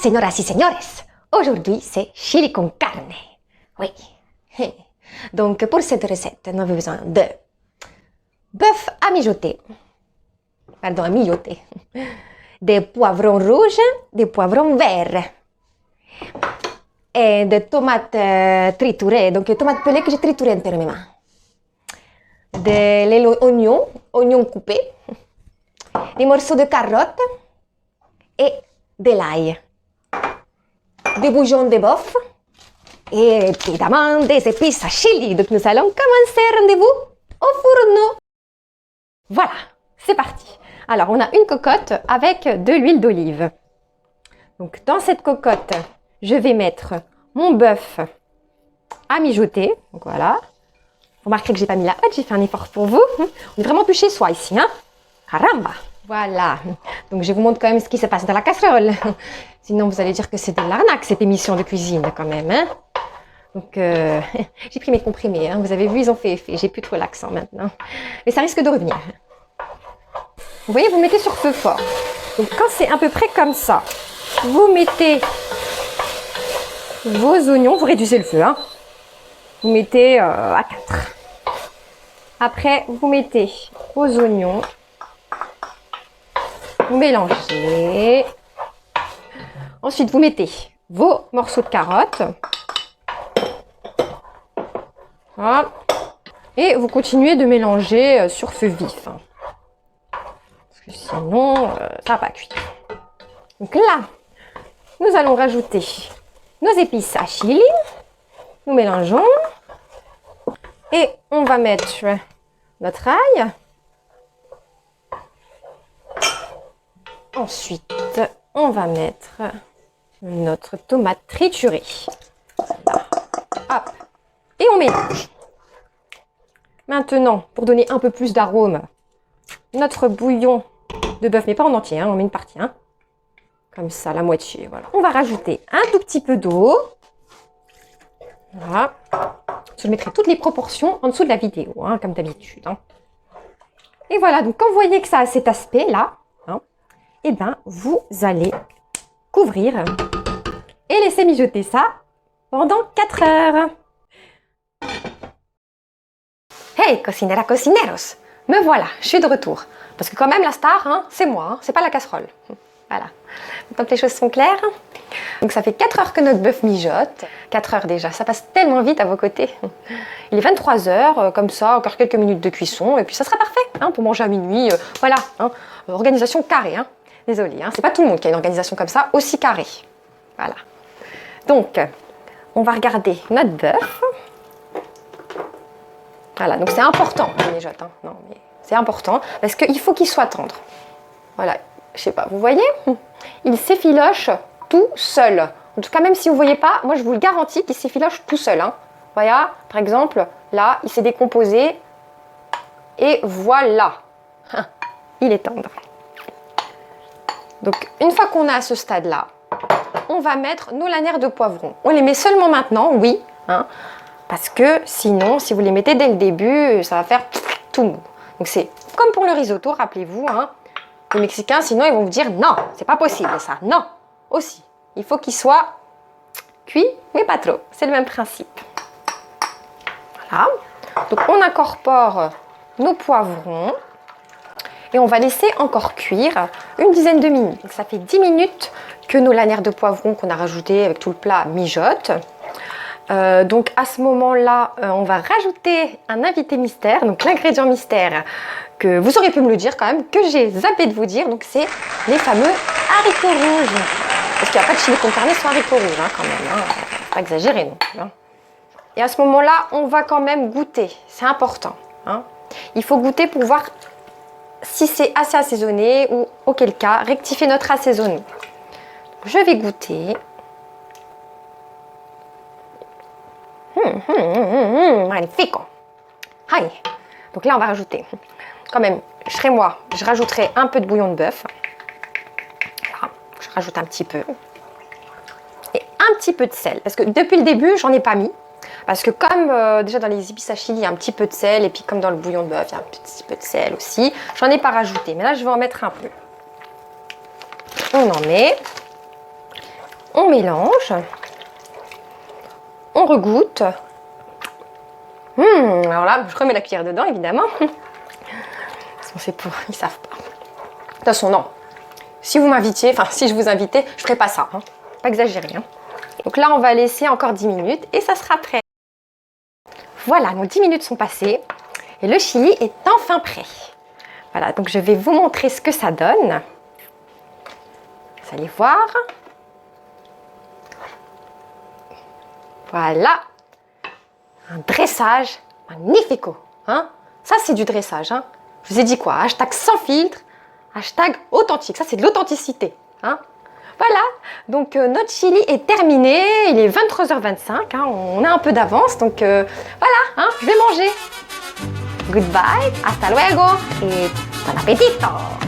Señoras y señores, aujourd'hui c'est chili con carne. Oui. Donc pour cette recette, nous avons besoin de bœuf à mijoter. Pardon, à mijoter. Des poivrons rouges, des poivrons verts. Et des tomates triturées, donc des tomates pelées que j'ai triturées entre mes mains. De oignons coupés. Des morceaux de carottes et de l'ail. Du bouillon de bœuf et évidemment des épices à chili. Donc nous allons commencer, rendez-vous au fourneau. Voilà, c'est parti. Alors on a une cocotte avec de l'huile d'olive. Donc dans cette cocotte, je vais mettre mon bœuf à mijoter. Donc voilà. Vous remarquerez que j'ai pas mis la hotte, j'ai fait un effort pour vous. On est vraiment plus chez soi ici, hein. Caramba. Voilà. Donc je vous montre quand même ce qui se passe dans la casserole. Sinon vous allez dire que c'est de l'arnaque cette émission de cuisine quand même, hein. Donc j'ai pris mes comprimés, hein. Vous avez vu, ils ont fait effet. J'ai plus trop l'accent maintenant. Mais ça risque de revenir. Vous voyez, vous mettez sur feu fort. Donc quand c'est à peu près comme ça, vous mettez vos oignons, vous réduisez le feu, hein. Vous mettez à 4. Après, vous mettez vos oignons. Vous mélangez. Ensuite, vous mettez vos morceaux de carottes. Voilà. Et vous continuez de mélanger sur feu vif. Parce que sinon, ça va pas cuire. Donc là, nous allons rajouter nos épices à chili. Nous mélangeons. Et on va mettre notre ail. Ensuite, on va mettre notre tomate triturée. Voilà. Hop. Et on mélange. Maintenant, pour donner un peu plus d'arôme, notre bouillon de bœuf, mais pas en entier, hein, on met une partie. Hein. Comme ça, la moitié. Voilà. On va rajouter un tout petit peu d'eau. Voilà. Je mettrai toutes les proportions en dessous de la vidéo, hein, comme d'habitude. Hein. Et voilà, donc quand vous voyez que ça a cet aspect-là, hein, eh ben, vous allez couvrir et laisser mijoter ça pendant 4 heures. Hey, cocinera, cocineros! Me voilà, je suis de retour. Parce que quand même, la star, hein, c'est moi, hein, c'est pas la casserole. Voilà. Donc les choses sont claires. Donc ça fait 4 heures que notre bœuf mijote. 4 heures déjà, ça passe tellement vite à vos côtés. Il est 23 heures, comme ça, encore quelques minutes de cuisson, et puis ça sera parfait hein, pour manger à minuit. Voilà, hein, organisation carrée. Hein. Désolée, hein, c'est pas tout le monde qui a une organisation comme ça, aussi carrée. Voilà. Donc, on va regarder notre bœuf. Voilà, donc c'est important qu'il mijote. Hein. Non, mais c'est important parce qu'il faut qu'il soit tendre. Voilà, je sais pas, vous voyez? Il s'effiloche tout seul. En tout cas, même si vous ne voyez pas, moi je vous le garantis qu'il s'effiloche tout seul. Hein. Voilà, par exemple, là, il s'est décomposé. Et voilà. Il est tendre. Donc, une fois qu'on a à ce stade-là, on va mettre nos lanières de poivron. On les met seulement maintenant, oui. Hein, parce que sinon, si vous les mettez dès le début, ça va faire tout mou. Donc, c'est comme pour le risotto, rappelez-vous. Hein, les Mexicains, sinon, ils vont vous dire non, c'est pas possible ça. Non, aussi. Il faut qu'il soit cuit, mais pas trop. C'est le même principe. Voilà. Donc, on incorpore nos poivrons et on va laisser encore cuire une dizaine de minutes. Donc, ça fait 10 minutes que nos lanières de poivrons qu'on a rajoutées avec tout le plat mijotent. Donc, à ce moment-là, on va rajouter un invité mystère, donc l'ingrédient mystère que vous auriez pu me le dire quand même, que j'ai zappé de vous dire. Donc, c'est les fameux haricots rouges. Parce qu'il n'y a pas de chili con carne sans haricots rouges, hein, quand même. Hein. Faut pas exagérer non plus. Hein. Et à ce moment-là, on va quand même goûter. C'est important. Hein. Il faut goûter pour voir si c'est assez assaisonné ou, auquel cas, rectifier notre assaisonnement. Je vais goûter. Magnifique. Aïe. Donc là, on va rajouter. Quand même, je rajouterai un peu de bouillon de bœuf. Voilà. Je rajoute un petit peu. Et un petit peu de sel. Parce que depuis le début, j'en ai pas mis. Parce que comme déjà dans les épices à chili, il y a un petit peu de sel. Et puis comme dans le bouillon de bœuf, il y a un petit peu de sel aussi. J'en ai pas rajouté. Mais là, je vais en mettre un peu. On en met. On mélange. On regoute. Alors là, je remets la cuillère dedans, évidemment. C'est pour... Ils savent pas. De toute façon, non. Si vous m'invitiez, enfin, si je vous invitais, je ferais pas ça. Hein. Pas exagérer. Hein. Donc là, on va laisser encore 10 minutes et ça sera prêt. Voilà, donc 10 minutes sont passées et le chili est enfin prêt. Voilà, donc je vais vous montrer ce que ça donne. Vous allez voir. Voilà. Un dressage magnifico. Hein? Ça, c'est du dressage. Hein? Je vous ai dit quoi? Hashtag sans filtre, hashtag authentique. Ça, c'est de l'authenticité. Hein? Voilà, donc notre chili est terminé. Il est 23h25. Hein? On a un peu d'avance. Donc voilà, hein? Je vais manger. Goodbye, hasta luego et bon appétit!